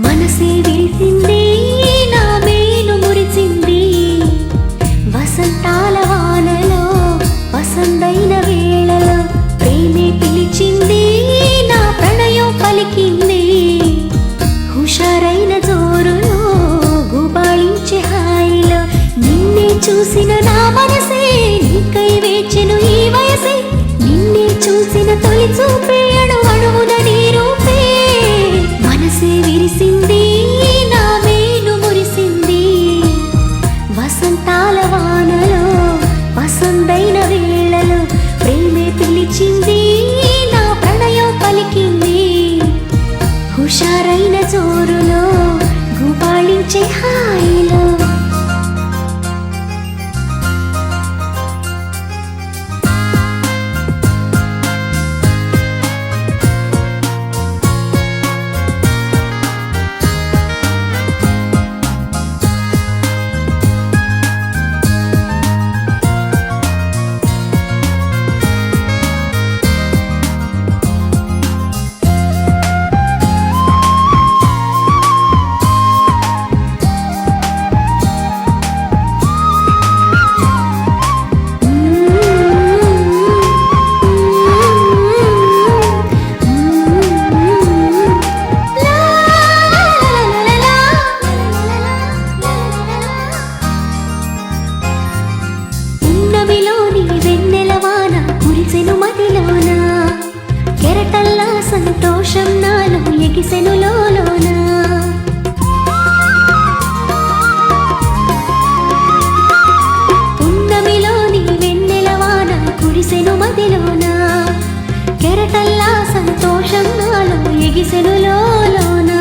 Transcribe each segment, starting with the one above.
మనసే విరిసింది నా మేను మురిసింది వసంతాల వానలో వసంతైన వేళలో ప్రేమే పిలిచింది నా ప్రణయం పలికింది హుషారైన జోరులో గుబాళించే హాయిలో నిన్నే చూసిన నా మనసే నీకై వేచెను ఈ వయసే నిన్నే చూసిన తొలి చూపే అణువణువున నీ రూపే మనసే విరిసింది నా మేను మురిసింది వసంతాల వానలో వసంతైన వేళలో ప్రేమే పిలిచింది నా ప్రణయం పలికింది హుషారైన జోరులో గుబాళించే హాయిలో కెరటల్లా సంతోషం నాలో ఎగిసెను లోలోన పున్నమిలోని వెన్నెలవాన కురిసెను మదిలోన కెరటల్లా సంతోషం నాలో ఎగిసెను లోలోన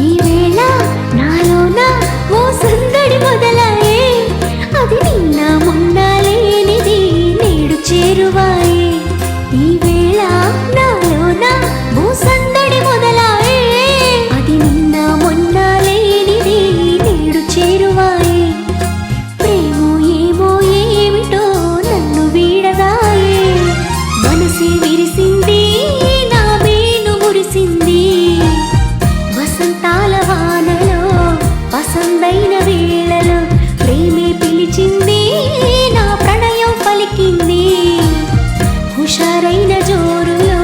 ఈ వేళ నాలోన ఓ సందడి మొదలాయే అది నిన్న మొన్న లేనిది నేడు చేరువాయే ఈ వేళ నాలోన ఓ సందడి మొదలాయే అది నిన్న మొన్న లేనిది నేడు చేరువాయే ప్రేమో ఏమో ఏమిటో నన్ను వీడదాయే మనసే విరిసింది నా మేను మురిసింది వసంతాల వానలో వసంతైన వేళలో ప్రేమే పిలిచింది నా ప్రణయం పలికింది హుషారైన జోరులో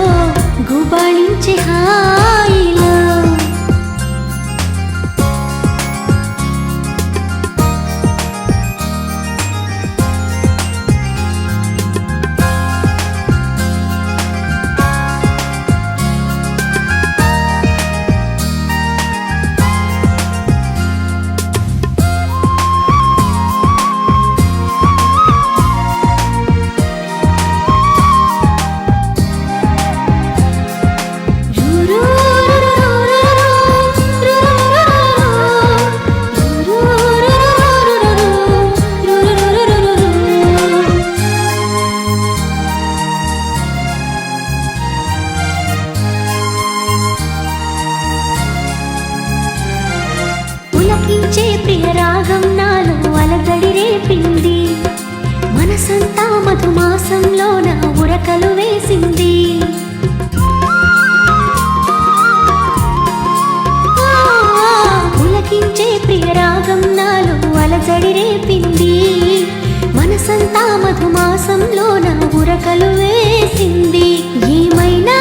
గుబాళించే హాయిలో పులకించే ప్రియ రాగం నాలో అలజడి రేపింది మనసంతా మధుమాసంలో నా ఉరకలు వేసింది పులకించే ప్రియ రాగం నాలో అలజడి రేపింది మనసంతా మధుమాసంలో నా ఉరకలు వేసింది ఏమైనా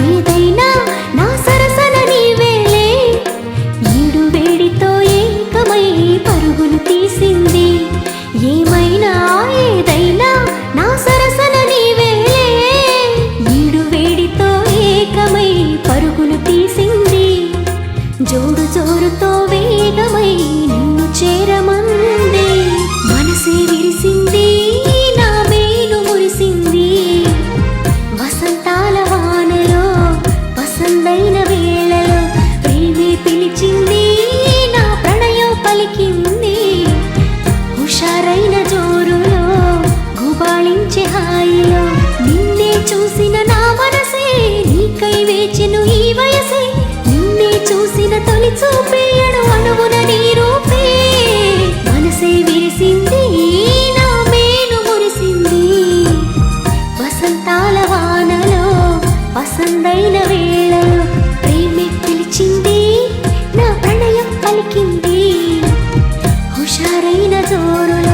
ఏదైనా నా సరసన నీవేలే ఈడు వేడితో ఏకమై పరుగులు తీసింది ఏమైనా ఏదైనా నా సరసన నీవేలే ఈడు వేడితో ఏకమై పరుగులు తీసింది జోడు జోరుతో వేగమై నిన్ను చేరమంది మనసే విరిసింది నా మేను మురిసింది వసంతాల వానలో వసంతైన వేళలో ప్రేమే పిలిచింది నా ప్రణయం పలికింది హుషారైన జోరులో గుబాళించే హాయిలో నిన్నే చూసిన నా మనసే నీకై వేచెను ఈ వయసే నిన్నే చూసిన తొలి చూపే అణువణువున నీ రూపే మనసే విరిసింది నా మేను మురిసింది వసంతాల వానలో వసంతైన వేళలో ప్రేమే పిలిచింది నా హుషారైన జోరులో